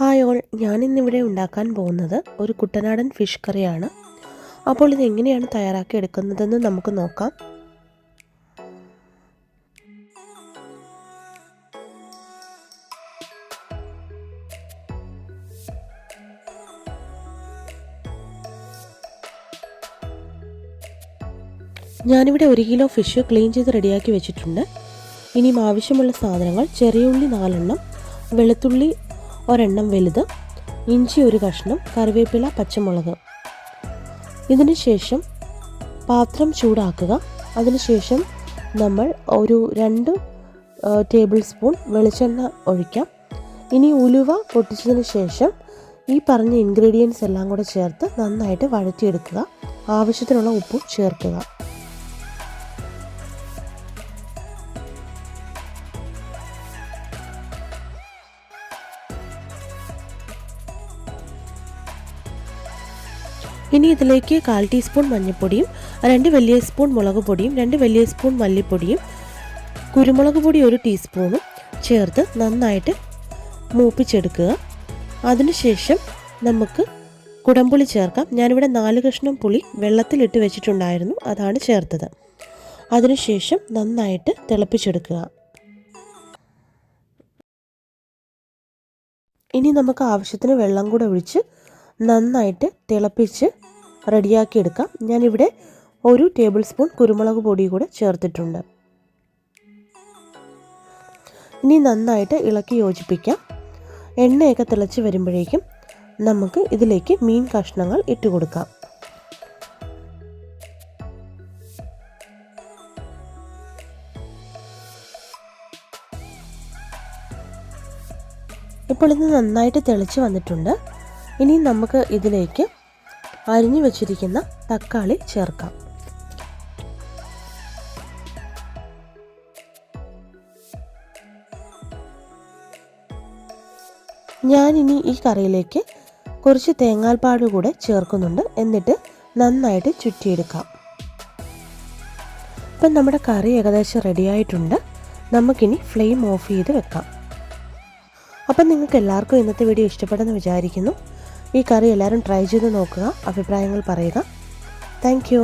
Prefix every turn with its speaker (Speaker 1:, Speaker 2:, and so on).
Speaker 1: Hi all, ഞാനിന്നിവിടെ ഉണ്ടാക്കാൻ പോകുന്നത് ഒരു കുട്ടനാടൻ ഫിഷ് കറിയാണ്. അപ്പോൾ ഇത് എങ്ങനെയാണ് തയ്യാറാക്കി എടുക്കുന്നതെന്ന് നമുക്ക് നോക്കാം. ഞാനിവിടെ 1 കിലോ ഫിഷ് ക്ലീൻ ചെയ്ത് റെഡിയാക്കി വെച്ചിട്ടുണ്ട്. ഇനിയും ആവശ്യമുള്ള സാധനങ്ങൾ: ചെറിയ ഉള്ളി 4 എണ്ണം, വെളുത്തുള്ളി ഒരെണ്ണം വലുത്, ഇഞ്ചി 1 കഷ്ണം, കറിവേപ്പില, പച്ചമുളക്. ഇതിന് ശേഷം പാത്രം ചൂടാക്കുക. അതിനുശേഷം നമ്മൾ ഒരു 2 ടേബിൾ സ്പൂൺ വെളിച്ചെണ്ണ ഒഴിക്കാം. ഇനി ഉലുവ പൊട്ടിച്ചതിന് ശേഷം ഈ പറഞ്ഞ ഇൻഗ്രീഡിയൻസ് എല്ലാം കൂടെ ചേർത്ത് നന്നായിട്ട് വഴറ്റിയെടുക്കുക. ആവശ്യത്തിനുള്ള ഉപ്പും ചേർക്കുക. ഇനി ഇതിലേക്ക് 1/4 ടീസ്പൂൺ മഞ്ഞൾപ്പൊടിയും 2 വലിയ സ്പൂൺ മുളക് പൊടിയും 2 വലിയ സ്പൂൺ മല്ലിപ്പൊടിയും കുരുമുളക് പൊടി 1 ടീസ്പൂണും ചേർത്ത് നന്നായിട്ട് മൂപ്പിച്ചെടുക്കുക. അതിനുശേഷം നമുക്ക് കുടംപുളി ചേർക്കാം. ഞാനിവിടെ 4 കഷ്ണം പുളി വെള്ളത്തിലിട്ട് വെച്ചിട്ടുണ്ടായിരുന്നു, അതാണ് ചേർത്തത്. അതിനുശേഷം നന്നായിട്ട് തിളപ്പിച്ചെടുക്കുക. ഇനി നമുക്ക് ആവശ്യത്തിന് വെള്ളം കൂടെ ഒഴിച്ച് നന്നായിട്ട് തിളപ്പിച്ച് റെഡിയാക്കി എടുക്കാം. ഞാനിവിടെ 1 ടേബിൾ സ്പൂൺ കുരുമുളക് പൊടി കൂടെ ചേർത്തിട്ടുണ്ട്. ഇനി നന്നായിട്ട് ഇളക്കി യോജിപ്പിക്കാം. എണ്ണയൊക്കെ തിളച്ച് വരുമ്പോഴേക്കും നമുക്ക് ഇതിലേക്ക് മീൻ കഷ്ണങ്ങൾ ഇട്ട് കൊടുക്കാം. ഇപ്പോൾ ഇത് നന്നായിട്ട് തിളച്ച് വന്നിട്ടുണ്ട്. ഇനി നമുക്ക് ഇതിലേക്ക് അരിഞ്ഞു വെച്ചിരിക്കുന്ന തക്കാളി ചേർക്കാം. ഞാനിനി ഈ കറിയിലേക്ക് കുറച്ച് തേങ്ങാപ്പാൽ കൂടെ ചേർക്കുന്നുണ്ട്. എന്നിട്ട് നന്നായിട്ട് ചുറ്റിയെടുക്കാം. ഇപ്പം നമ്മുടെ കറി ഏകദേശം റെഡിയായിട്ടുണ്ട്. നമുക്കിനി ഫ്ലെയിം ഓഫ് ചെയ്ത് വെക്കാം. അപ്പം നിങ്ങൾക്ക് എല്ലാവർക്കും ഇന്നത്തെ വീഡിയോ ഇഷ്ടപ്പെടുമെന്ന് വിചാരിക്കുന്നു. ഈ കറി എല്ലാവരും ട്രൈ ചെയ്ത് നോക്കുക, അഭിപ്രായങ്ങൾ പറയുക. Thank you.